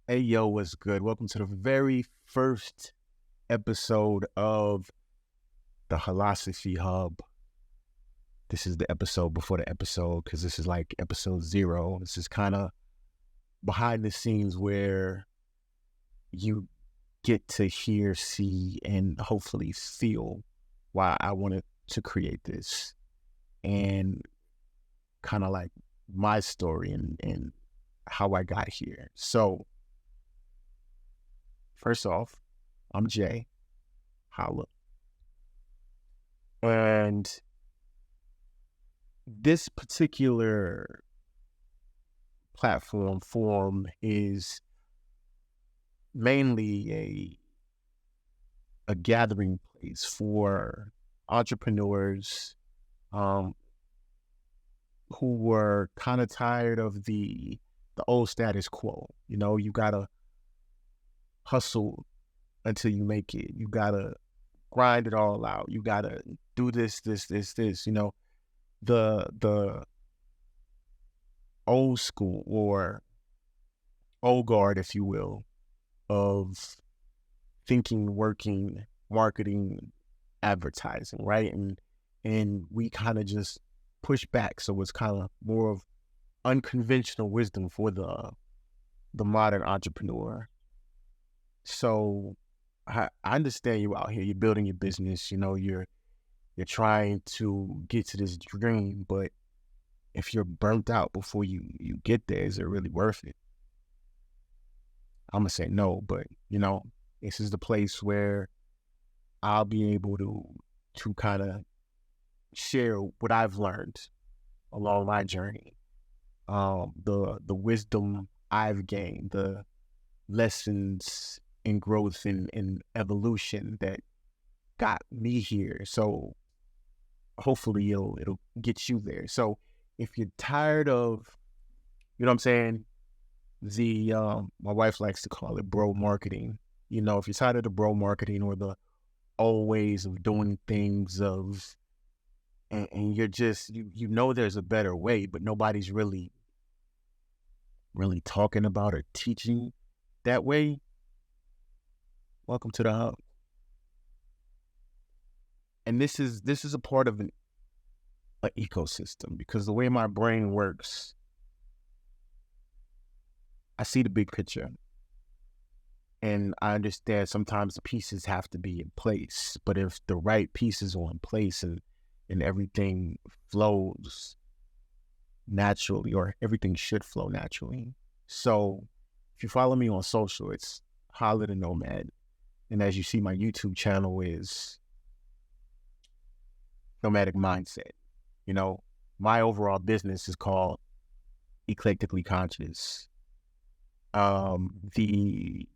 Hey, yo, what's good? Welcome to the very first episode of the Philosophy Hub. This is the episode before the episode because this is like episode 0. This is kind of behind the scenes where you get to hear, see, and hopefully feel why I wanted to create this and kind of like my story and how I got here. So, first off, I'm Jai Holla. And this particular platform forum is mainly a gathering place for entrepreneurs um, who were kind of tired of the old status quo. You know, you gotta hustle until you make it. You gotta grind it all out. You gotta do this. You know, the old school or old guard, if you will, of thinking, working, marketing, advertising, right? And we kind of just push back. So it's kind of more of unconventional wisdom for the modern entrepreneur. So I understand you out here, you're building your business, you know, you're trying to get to this dream, but if you're burnt out before you get there, is it really worth it? I'm gonna say no, but you know, this is the place where I'll be able to kind of share what I've learned along my journey, the wisdom I've gained, the lessons and growth and evolution that got me here. So hopefully it'll get you there. So if you're tired of, you know what I'm saying, the my wife likes to call it bro marketing. You know, if you're tired of the bro marketing or the old ways of doing things and you're just you know there's a better way, but nobody's really talking about or teaching that way, welcome to the hub. And this is a part of an ecosystem because the way my brain works, I see the big picture. And I understand sometimes the pieces have to be in place, but if the right pieces are in place and everything flows naturally, or everything should flow naturally. So if you follow me on social, it's Holla the Nomad. And as you see, my YouTube channel is Nomadic Mindset. You know, my overall business is called Eclectically Conscious. The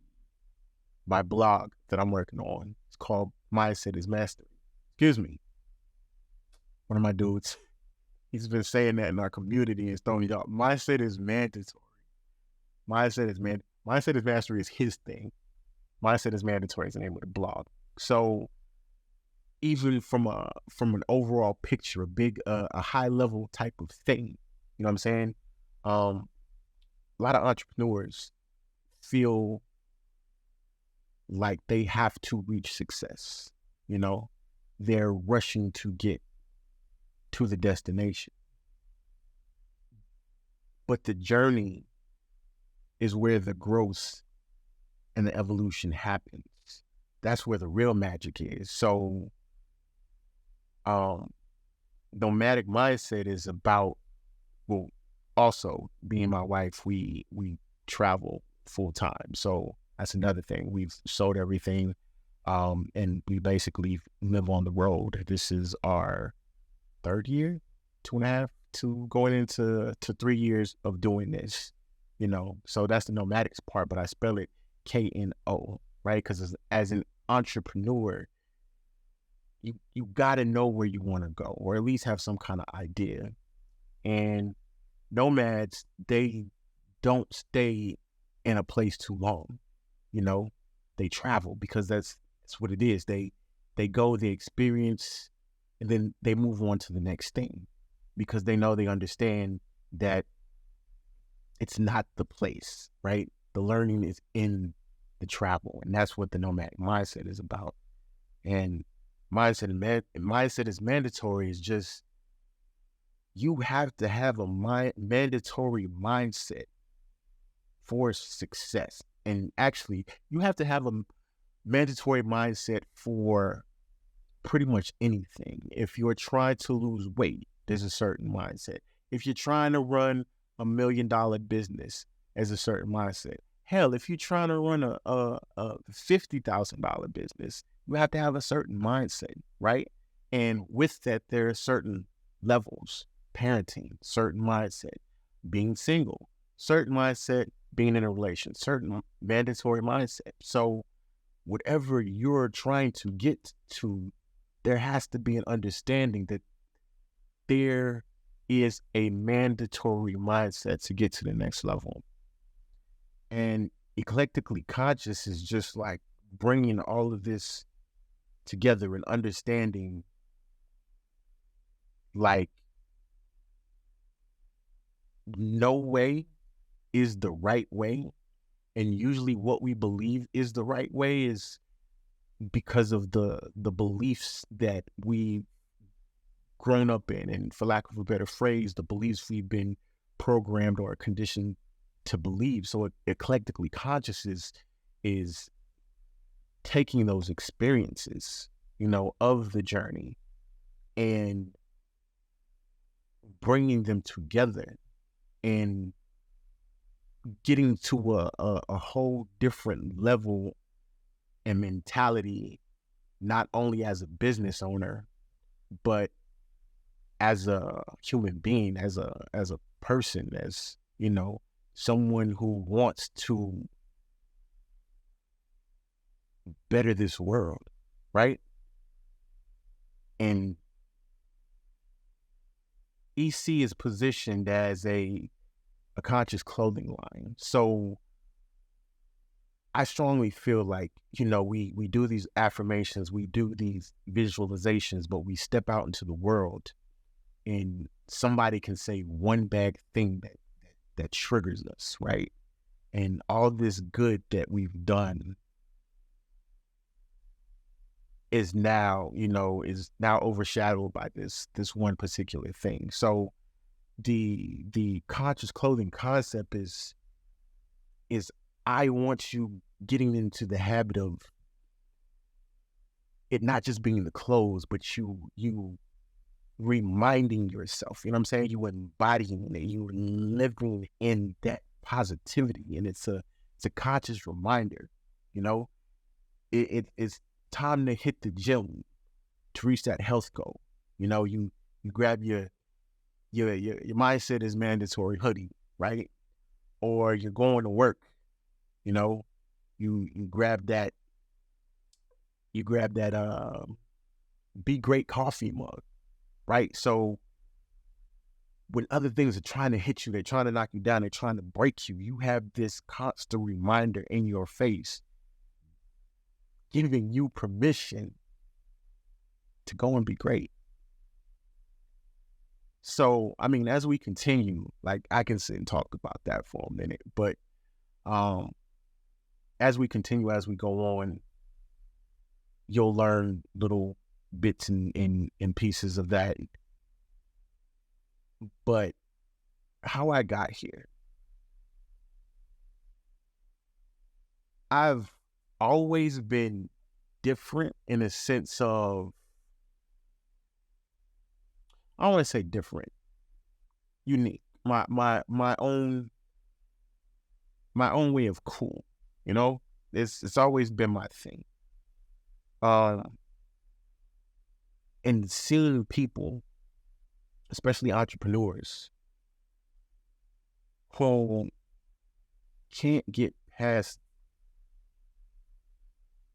my blog that I'm working on, it's called Mindset is Mastery. Excuse me. One of my dudes, he's been saying that in our community and throwing it out. Mindset is mandatory. Mindset is mastery is his thing. Mindset is mandatory is the name of the blog. So even from an overall picture, a big a high level type of thing, you know what I'm saying? A lot of entrepreneurs feel like they have to reach success. You know, they're rushing to get to the destination. But the journey is where the growth and the evolution happens. That's where the real magic is. So, nomadic mindset is about, well, also being my wife, we travel full time. So that's another thing. We've sold everything, and we basically live on the road. This is our third year, 2.5 to going into 3 years of doing this, you know. So that's the nomadics part, but I spell it KNO, right? Because as an entrepreneur, you got to know where you want to go, or at least have some kind of idea. And nomads, they don't stay in a place too long, you know. They travel because that's what it is. They go, they experience, and then they move on to the next thing because they understand that it's not the place, right? The learning is in the travel, and that's what the nomadic mindset is about. And mindset is mandatory. Is just you have to have a mandatory mindset for success. And actually, you have to have a mandatory mindset for pretty much anything. If you're trying to lose weight, there's a certain mindset. If you're trying to run $1 million business, there's a certain mindset. Hell, if you're trying to run a $50,000 business, you have to have a certain mindset, right? And with that, there are certain levels. Parenting, certain mindset. Being single, certain mindset. Being in a relation, certain mandatory mindset. So whatever you're trying to get to, there has to be an understanding that there is a mandatory mindset to get to the next level. And eclectically conscious is just like bringing all of this together and understanding, like, no way is the right way. And usually what we believe is the right way is because of the beliefs that we've grown up in. And for lack of a better phrase, the beliefs we've been programmed or conditioned to believe. So eclectically conscious is taking those experiences, of the journey and bringing them together and getting to a whole different level and mentality, not only as a business owner, but as a human being, as a person, as, someone who wants to better this world, right? And EC is positioned as a conscious clothing line. So I strongly feel like, we do these affirmations, we do these visualizations, but we step out into the world and somebody can say one bad thing that triggers us, right? And all this good that we've done is now overshadowed by this one particular thing. So the conscious clothing concept is I want you getting into the habit of it not just being the clothes, but you reminding yourself, you know what I'm saying? You embodying it, you living in that positivity, and it's a conscious reminder, it's time to hit the gym to reach that health goal. You grab your mindset is mandatory hoodie, right? Or you're going to work, you grab that be great coffee mug, right? So when other things are trying to hit you, they're trying to knock you down, they're trying to break you, you have this constant reminder in your face giving you permission to go and be great. So, as we continue, like, I can sit and talk about that for a minute, but as we continue, as we go on, you'll learn little bits and pieces of that. But how I got here, I've always been different in a sense of, I don't want to say different, unique, my own way of cool, it's always been my thing. And seeing people, especially entrepreneurs, who can't get past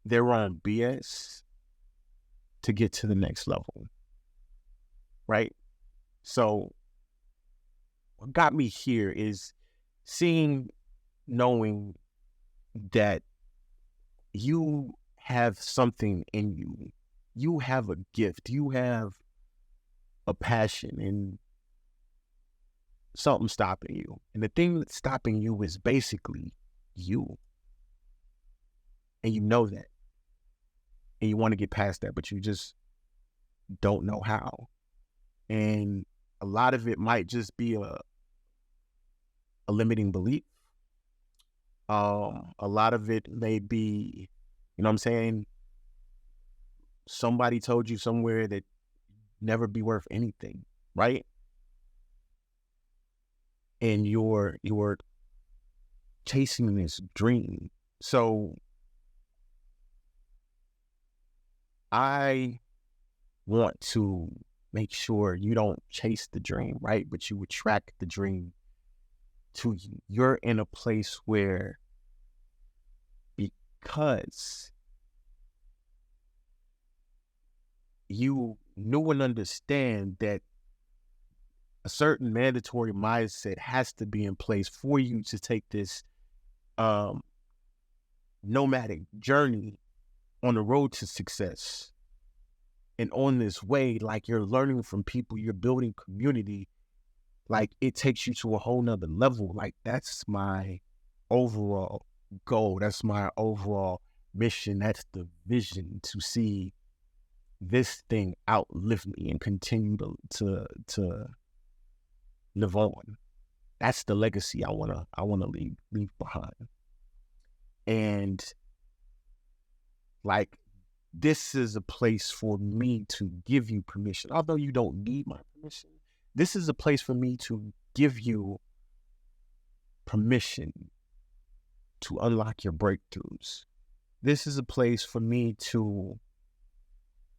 their own BS to get to the next level, right? So what got me here is knowing that you have something in you. You have a gift. You have a passion and something stopping you. And the thing that's stopping you is basically you. And you know that. And you want to get past that, but you just don't know how. And a lot of it might just be a limiting belief. A lot of it may be, you know what I'm saying? Somebody told you somewhere that never be worth anything, right? And you're chasing this dream. So I want to make sure you don't chase the dream, right? But you attract the dream to you. You're in a place where, because you know and understand that a certain mandatory mindset has to be in place for you to take this nomadic journey on the road to success. And on this way, like, you're learning from people, you're building community, like, it takes you to a whole nother level. Like, that's my overall goal. That's my overall mission. That's the vision, to see this thing outlive me and continue to live on. That's the legacy I wanna leave behind. And like, this is a place for me to give you permission. Although you don't need my permission, this is a place for me to give you permission to unlock your breakthroughs. This is a place for me to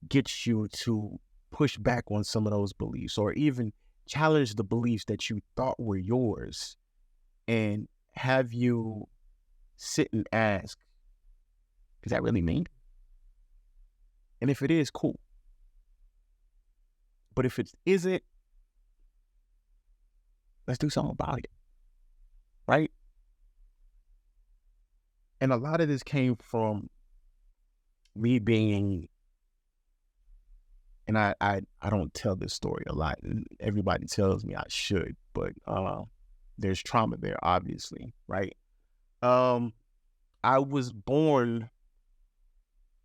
get you to push back on some of those beliefs, or even challenge the beliefs that you thought were yours, and have you sit and ask, does that really mean? And if it is, cool. But if it isn't, let's do something about it, right? And a lot of this came from me being, and I don't tell this story a lot. Everybody tells me I should, but there's trauma there, obviously, right? I was born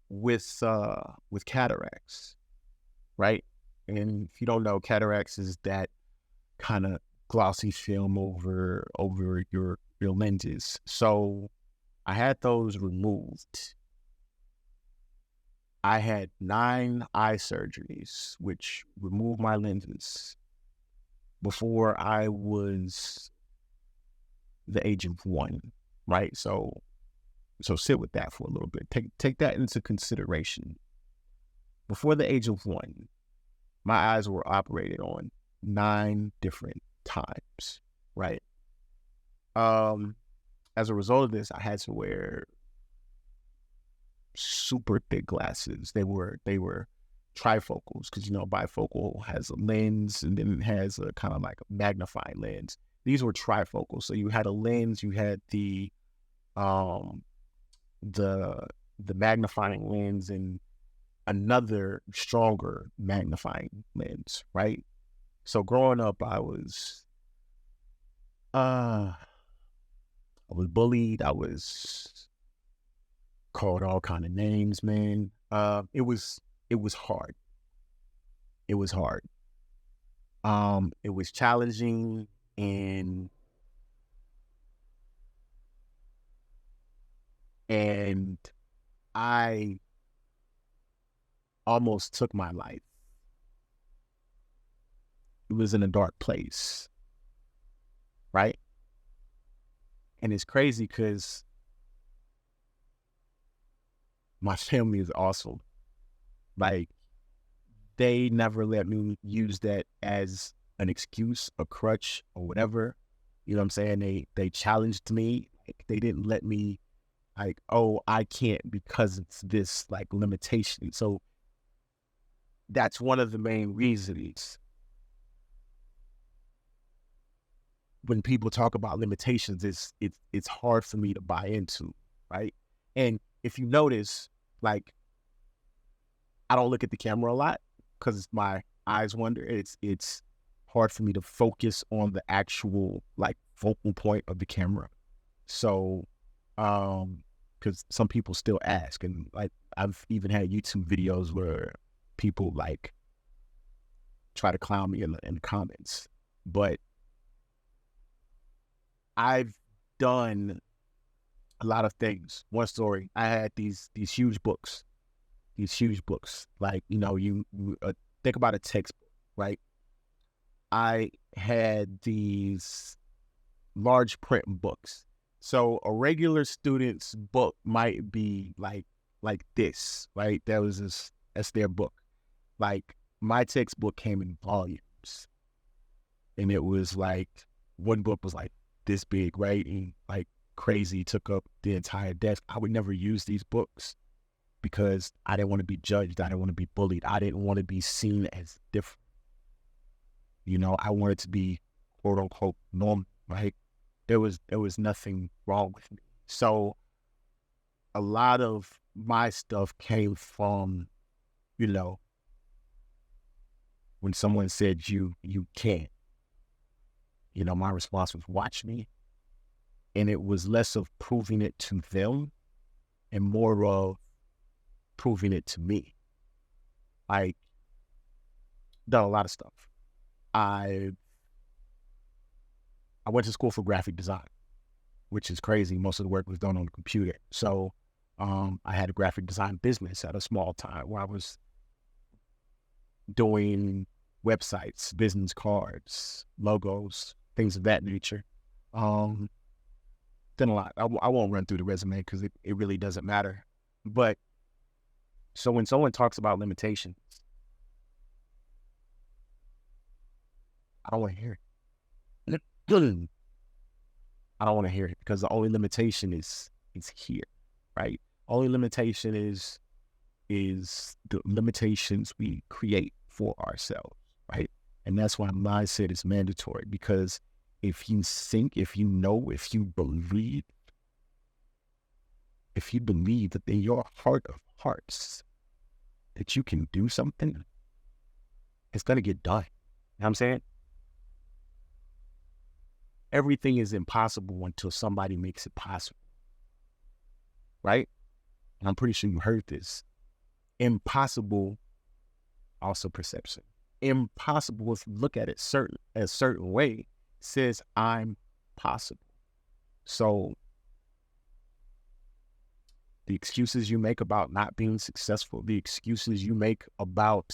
with cataracts, right? And if you don't know, cataracts is that kind of glossy film over your lenses. So I had those removed. I had 9 eye surgeries, which removed my lenses before I was the age of 1, right? So sit with that for a little bit. Take that into consideration. Before the age of 1, my eyes were operated on 9 different times, right? As a result of this, I had to wear super thick glasses. They were trifocals, because, you know, bifocal has a lens and then it has a kind of like a magnifying lens. These were trifocals. So you had a lens, you had the magnifying lens, and another stronger magnifying lens, right? So growing up, I was bullied. I was called all kind of names, man. It was hard. It was hard. It was challenging, and I almost took my life. It was in a dark place, right? And it's crazy because my family is awesome. Like, they never let me use that as an excuse, a crutch, or whatever. You know what I'm saying? They challenged me. They didn't let me, like, oh, I can't because it's this, like, limitation. So that's one of the main reasons when people talk about limitations, it's hard for me to buy into, right? And if you notice, like, I don't look at the camera a lot because my eyes wander. It's hard for me to focus on the actual, like, focal point of the camera. So Because some people still ask, and like I've even had YouTube videos where people like try to clown me in the comments, but I've done a lot of things. One story, I had these huge books, like, you know, you think about a textbook, right? I had these large print books. So a regular student's book might be like this, right? That's their book. Like my textbook came in volumes, and it was like one book was like this big, right? And like crazy, took up the entire desk. I would never use these books because I didn't want to be judged. I didn't want to be bullied. I didn't want to be seen as different. You know, I wanted to be quote unquote normal, right? There was nothing wrong with me. So a lot of my stuff came from, you know, when someone said you can't, you know, my response was watch me. And it was less of proving it to them and more of proving it to me. Like, done a lot of stuff. I went to school for graphic design, which is crazy. Most of the work was done on the computer. So I had a graphic design business at a small time where I was doing websites, business cards, logos, things of that nature. Done a lot. I won't run through the resume because it really doesn't matter. But so when someone talks about limitations, I don't want to hear it. I don't want to hear it because the only limitation is here, right? Only limitation is the limitations we create for ourselves, right? And that's why mindset is mandatory, because if you think, if you know, if you believe that in your heart of hearts that you can do something, it's going to get done. You know what I'm saying? Everything is impossible until somebody makes it possible, right? And I'm pretty sure you heard this. Impossible, also perception. Impossible, if you look at it a certain way, says I'm possible. So the excuses you make about not being successful, the excuses you make about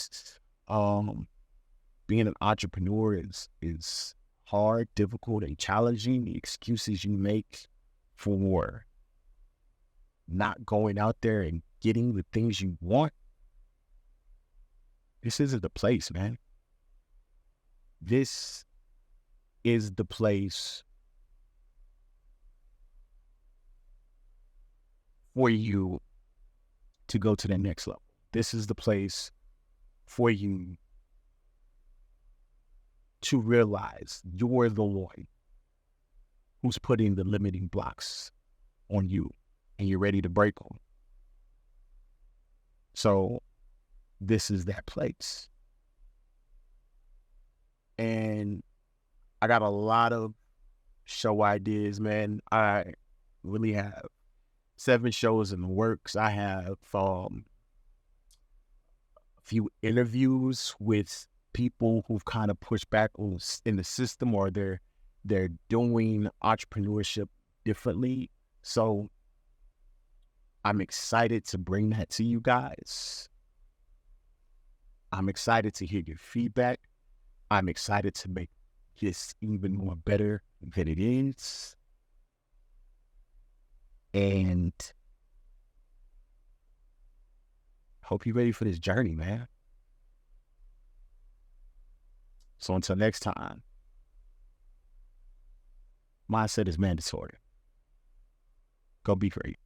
being an entrepreneur is hard, difficult, and challenging. The excuses you make for not going out there and getting the things you want, this isn't the place, man. This is the place for you to go to the next level. This is the place for you to realize you're the one who's putting the limiting blocks on you and you're ready to break them. So this is that place. And I got a lot of show ideas, man. I really have 7 shows in the works. I have a few interviews with people who've kind of pushed back in the system, or they're doing entrepreneurship differently. So I'm excited to bring that to you guys. I'm excited to hear your feedback. I'm excited to make this even more better than it is. And hope you're ready for this journey, man. So until next time, mindset is mandatory. Go be great.